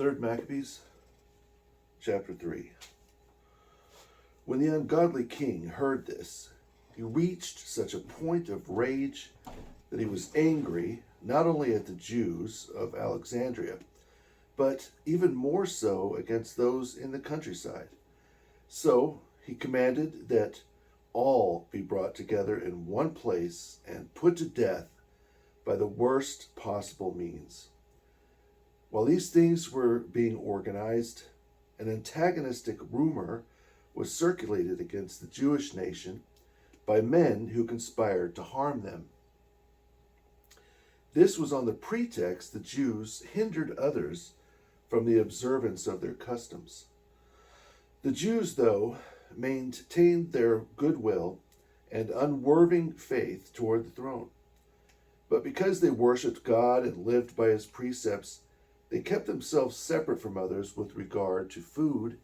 3 Maccabees, chapter 3. When the ungodly king heard this, he reached such a point of rage that he was angry not only at the Jews of Alexandria, but even more so against those in the countryside. So he commanded that all be brought together in one place and put to death by the worst possible means. While these things were being organized, an antagonistic rumor was circulated against the Jewish nation by men who conspired to harm them. This was on the pretext the Jews hindered others from the observance of their customs. The Jews, though, maintained their goodwill and unswerving faith toward the throne. But because they worshipped God and lived by his precepts, they kept themselves separate from others with regard to food,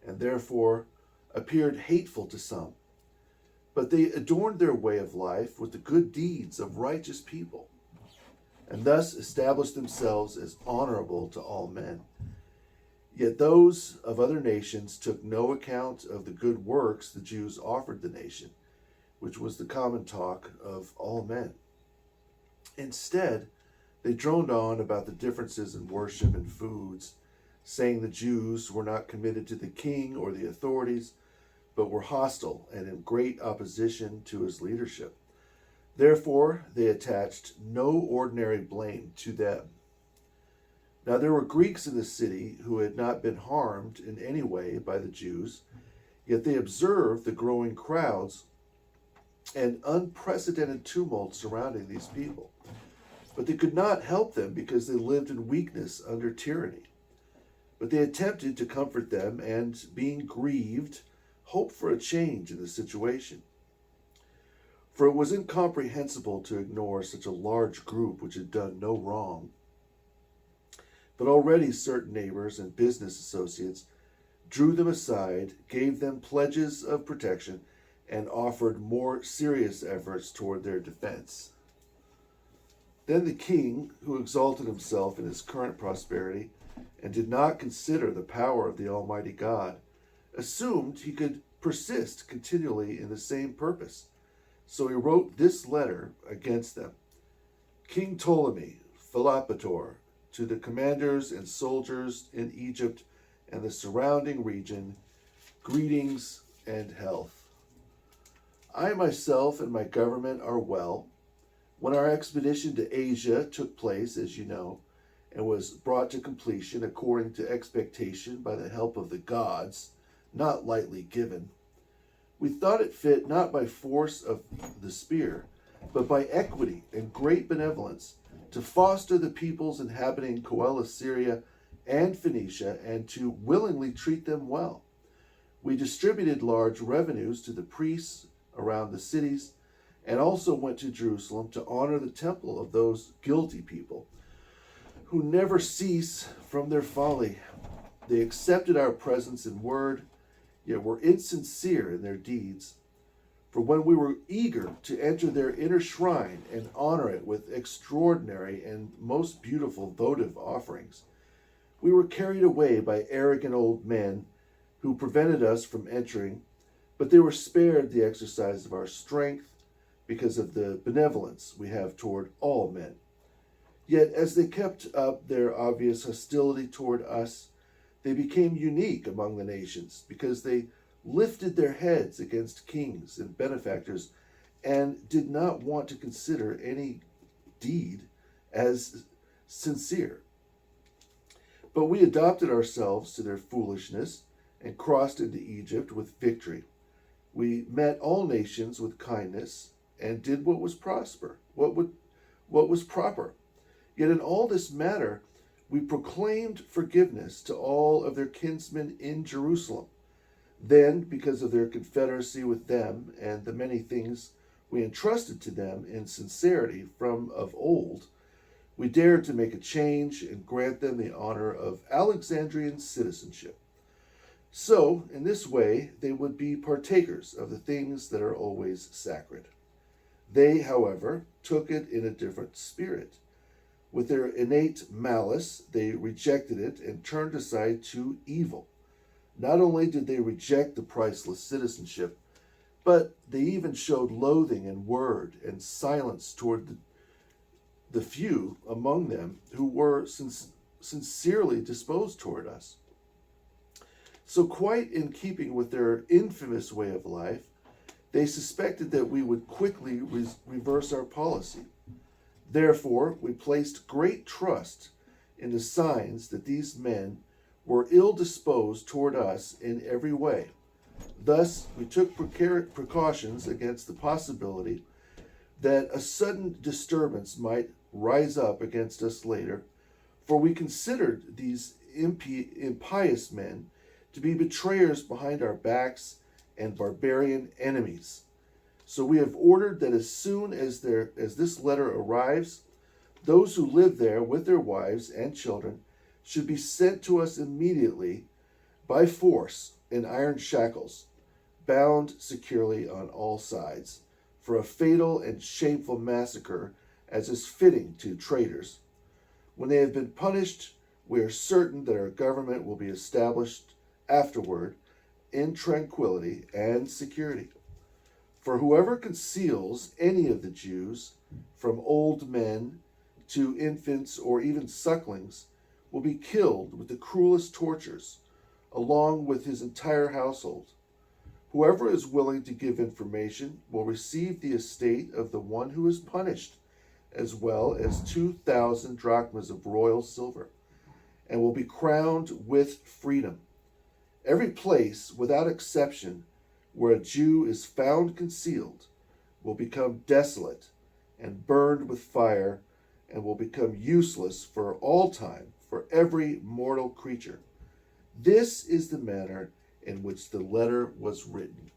and therefore appeared hateful to some. But they adorned their way of life with the good deeds of righteous people, and thus established themselves as honorable to all men. Yet those of other nations took no account of the good works the Jews offered the nation, which was the common talk of all men. Instead, they droned on about the differences in worship and foods, saying the Jews were not committed to the king or the authorities, but were hostile and in great opposition to his leadership. Therefore, they attached no ordinary blame to them. Now there were Greeks in the city who had not been harmed in any way by the Jews, yet they observed the growing crowds and unprecedented tumult surrounding these people. But they could not help them because they lived in weakness under tyranny. But they attempted to comfort them and, being grieved, hoped for a change in the situation. For it was incomprehensible to ignore such a large group which had done no wrong. But already certain neighbors and business associates drew them aside, gave them pledges of protection, and offered more serious efforts toward their defense. Then the king, who exalted himself in his current prosperity and did not consider the power of the Almighty God, assumed he could persist continually in the same purpose. So he wrote this letter against them. King Ptolemy, Philopator, to the commanders and soldiers in Egypt and the surrounding region, greetings and health. I myself and my government are well. When our expedition to Asia took place, as you know, and was brought to completion according to expectation by the help of the gods, not lightly given, we thought it fit not by force of the spear, but by equity and great benevolence, to foster the peoples inhabiting Coele-Syria and Phoenicia, and to willingly treat them well. We distributed large revenues to the priests around the cities, and also went to Jerusalem to honor the temple of those guilty people who never cease from their folly. They accepted our presence in word, yet were insincere in their deeds. For when we were eager to enter their inner shrine and honor it with extraordinary and most beautiful votive offerings, we were carried away by arrogant old men who prevented us from entering, but they were spared the exercise of our strength because of the benevolence we have toward all men. Yet as they kept up their obvious hostility toward us, they became unique among the nations because they lifted their heads against kings and benefactors and did not want to consider any deed as sincere. But we adopted ourselves to their foolishness and crossed into Egypt with victory. We met all nations with kindness and did what was what was proper. Yet in all this matter, we proclaimed forgiveness to all of their kinsmen in Jerusalem. Then, because of their confederacy with them and the many things we entrusted to them in sincerity from of old, we dared to make a change and grant them the honor of Alexandrian citizenship. So, in this way, they would be partakers of the things that are always sacred. They, however, took it in a different spirit. With their innate malice, they rejected it and turned aside to evil. Not only did they reject the priceless citizenship, but they even showed loathing in word and silence toward the few among them who were sincerely disposed toward us. So, quite in keeping with their infamous way of life, they suspected that we would quickly reverse our policy. Therefore, we placed great trust in the signs that these men were ill disposed toward us in every way. Thus, we took precautions against the possibility that a sudden disturbance might rise up against us later, for we considered these impious men to be betrayers behind our backs and barbarian enemies. So we have ordered that as soon as this letter arrives, those who live there with their wives and children should be sent to us immediately by force in iron shackles, bound securely on all sides, for a fatal and shameful massacre as is fitting to traitors. When they have been punished, we are certain that our government will be established afterward in tranquility and security. For whoever conceals any of the Jews, from old men to infants or even sucklings, will be killed with the cruelest tortures, along with his entire household. Whoever is willing to give information will receive the estate of the one who is punished, as well as 2,000 drachmas of royal silver, and will be crowned with freedom. Every place, without exception, where a Jew is found concealed, will become desolate and burned with fire, and will become useless for all time for every mortal creature. This is the manner in which the letter was written.